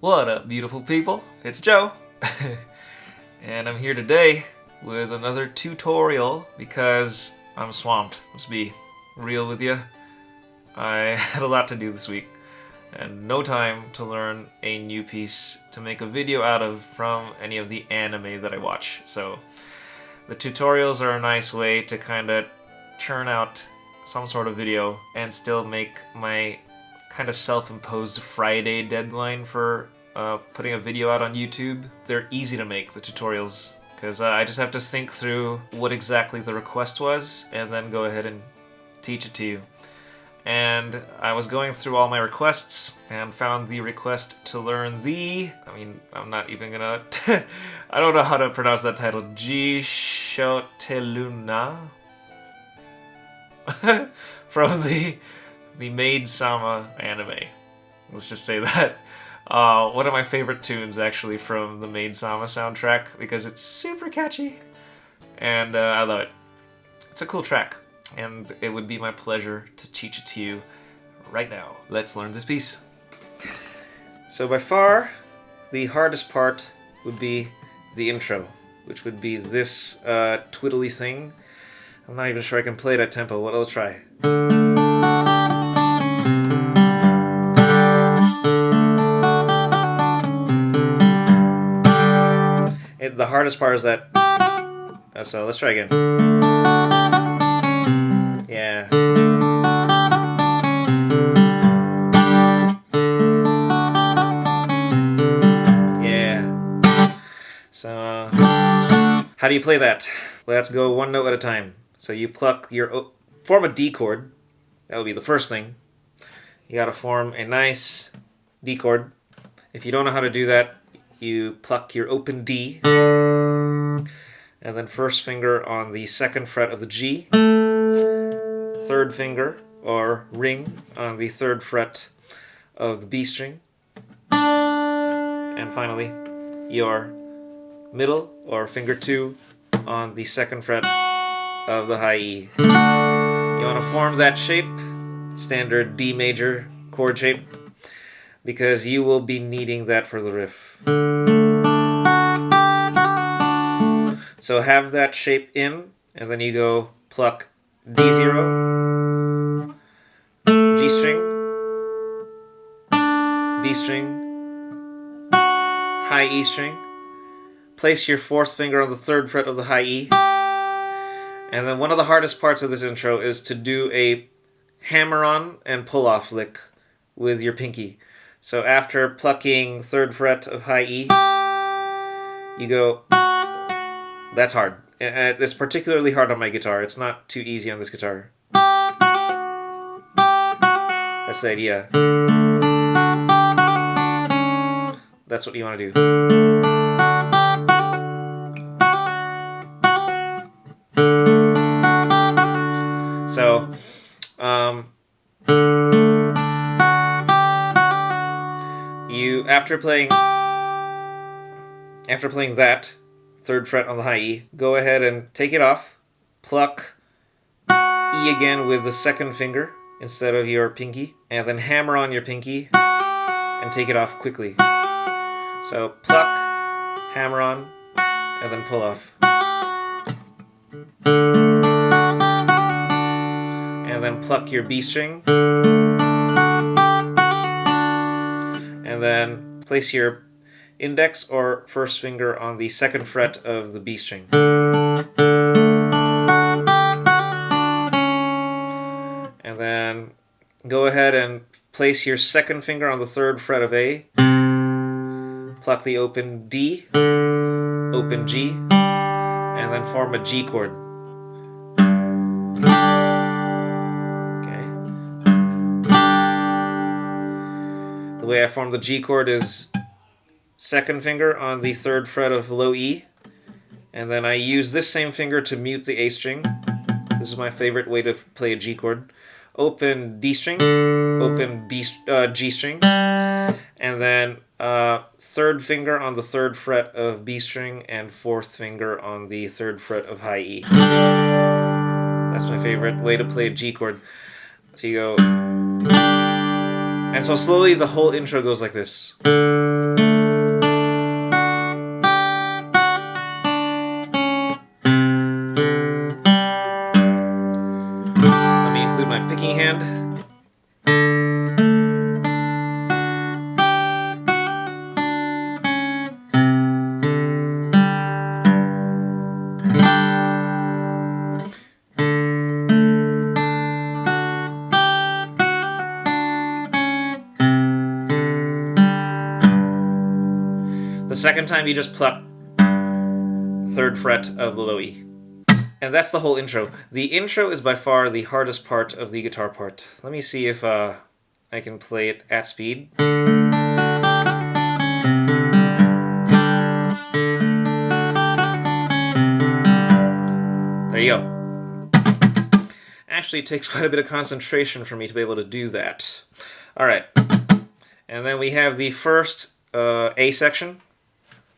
What up, beautiful people? It's Joe, and I'm here today with another tutorial because I'm swamped. Let's be real with you. I had a lot to do this week and no time to learn a new piece to make a video out of from any of the anime that I watch. So the tutorials are a nice way to kind of churn out some sort of video and still make my kind of self-imposed Friday deadline for putting a video out on YouTube. They're easy to make, the tutorials, because I just have to think through what exactly the request was and then go ahead and teach it to you. And I was going through all my requests and found the request to learn I'm not even gonna I don't know how to pronounce that title. Jishoutte Iu Na from the Maid Sama anime. Let's just say that. One of my favorite tunes, actually, from the Maid Sama soundtrack, because it's super catchy, and I love it. It's a cool track, and it would be my pleasure to teach it to you right now. Let's learn this piece. So by far, the hardest part would be the intro, which would be this twiddly thing. I'm not even sure I can play that tempo, but I'll try. The hardest part is that. So let's try again. Yeah. Yeah. So, how do you play that? Let's go one note at a time. So you pluck form a D chord. That would be the first thing. You gotta form a nice D chord. If you don't know how to do that, you pluck your open D, and then first finger on the second fret of the G, third finger or ring on the third fret of the B string, and finally your middle or finger 2 on the second fret of the high E. You want to form that shape, standard D major chord shape, because you will be needing that for the riff. So have that shape in, and then you go pluck D0, G string, B string, high E string. Place your fourth finger on the third fret of the high E. And then one of the hardest parts of this intro is to do a hammer-on and pull-off lick with your pinky. So after plucking third fret of high E, you go. That's hard. It's particularly hard on my guitar. It's not too easy on this guitar. That's the idea. That's what you want to do. So, after playing that third fret on the high E, go ahead and take it off, pluck E again with the second finger instead of your pinky, and then hammer on your pinky and take it off quickly. So pluck, hammer on, and then pull off. And then pluck your B string, and then place your index or first finger on the second fret of the B string. And then go ahead and place your second finger on the third fret of A, pluck the open D, open G, and then form a G chord. Okay. The way I form the G chord is second finger on the third fret of low E, and then I use this same finger to mute the A string. This is my favorite way to play a G chord. Open D string, open G string, and then third finger on the third fret of B string and fourth finger on the third fret of high E. That's my favorite way to play a G chord. So you go, and so slowly the whole intro goes like this. The second time you just pluck 3rd fret of the low E. And that's the whole intro. The intro is by far the hardest part of the guitar part. Let me see if I can play it at speed. There you go. Actually, it takes quite a bit of concentration for me to be able to do that. Alright. And then we have the first A section,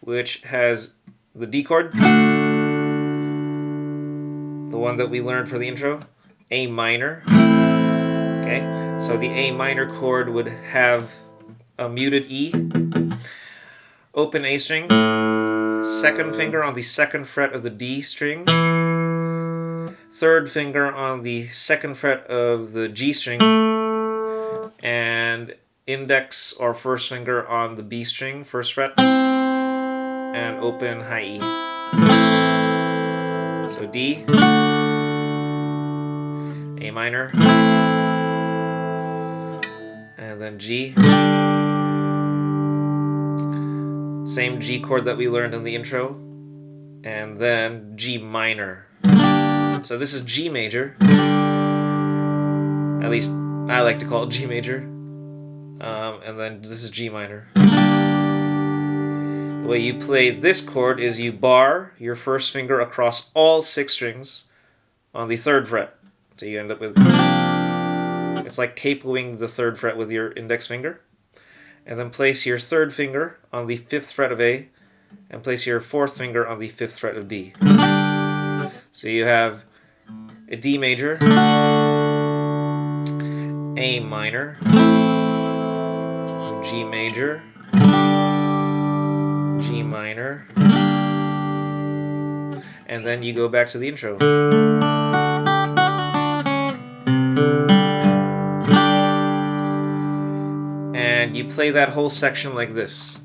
which has the D chord, the one that we learned for the intro, A minor. Okay, so the A minor chord would have a muted E, open A string, 2nd finger on the 2nd fret of the D string, 3rd finger on the 2nd fret of the G string, and index or 1st finger on the B string, 1st fret, and open high E. So D, A minor, and then G. Same G chord that we learned in the intro, and then G minor. So this is G major. At least I like to call it G major. And then this is G minor. The way you play this chord is you bar your 1st finger across all 6 strings on the 3rd fret. So you end up with... It's like capoing the 3rd fret with your index finger. And then place your 3rd finger on the 5th fret of A, and place your 4th finger on the 5th fret of D. So you have a D major, A minor, G major, G minor, and then you go back to the intro. And you play that whole section like this.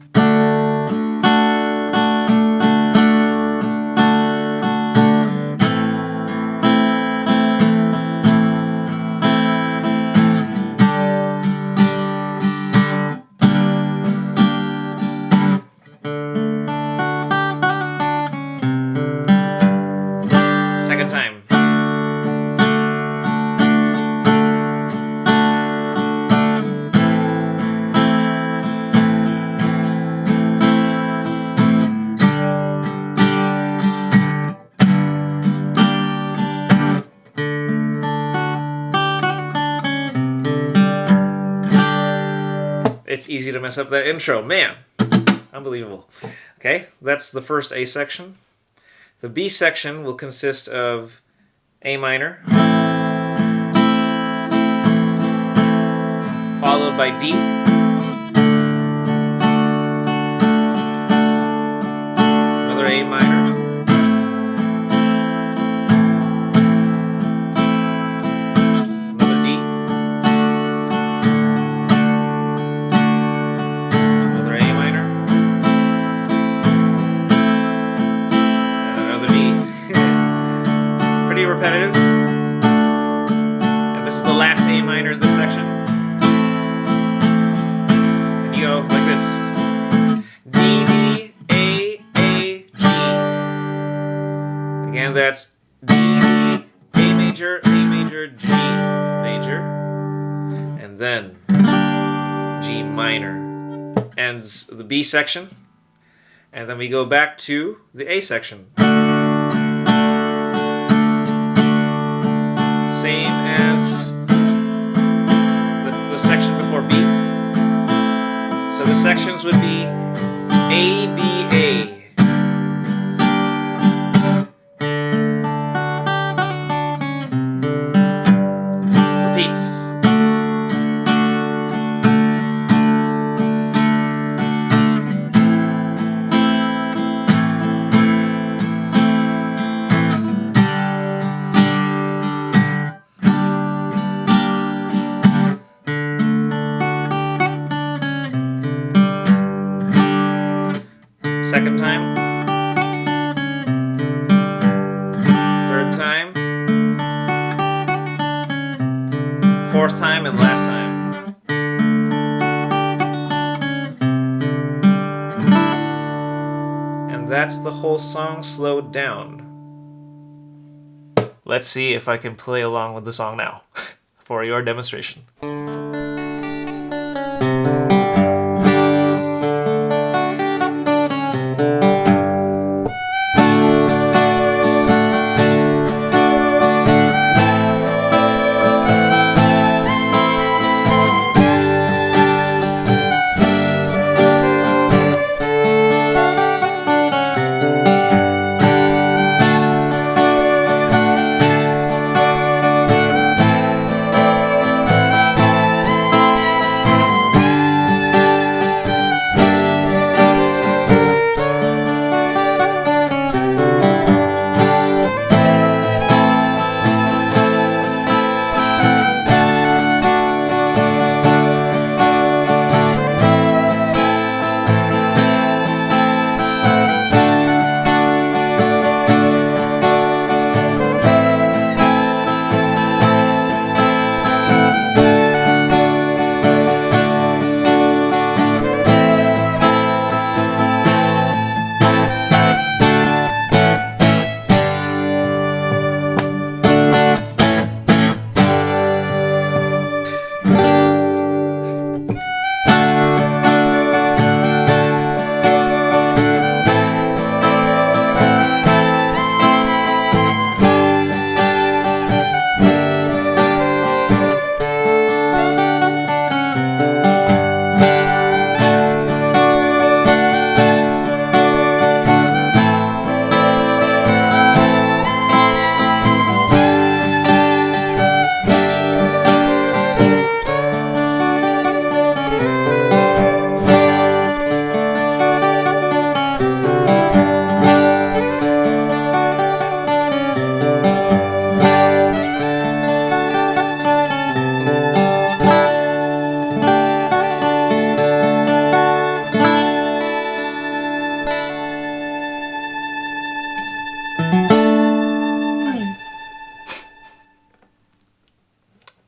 Second time. It's easy to mess up that intro. Man, unbelievable. Okay, that's the first A section. The B section will consist of A minor, followed by D, another A minor, another D, another A minor, and another D. Pretty repetitive. And this is the last A minor in this section. And you go like this. D, D, A, G. Again, that's D, D, A major, G major. And then G minor. Ends the B section. And then we go back to the A section. Same as the section before B. So the sections would be A, B, A. Repeats. Second time, third time, fourth time, and last time. that's the whole song slowed down. Let's see if I can play along with the song now for your demonstration.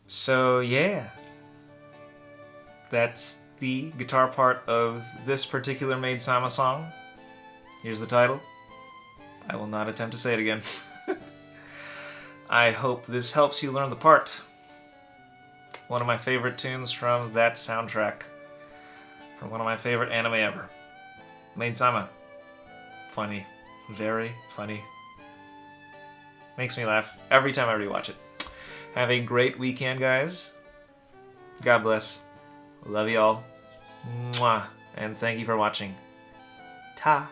So yeah, that's the guitar part of this particular Maid Sama song. Here's the title. I will not attempt to say it again. I hope this helps you learn the part. One of my favorite tunes from that soundtrack. From one of my favorite anime ever. Maid Sama. Funny. Very funny. Makes me laugh every time I rewatch it. Have a great weekend, guys. God bless. Love you all. Mwah. And thank you for watching. Ta.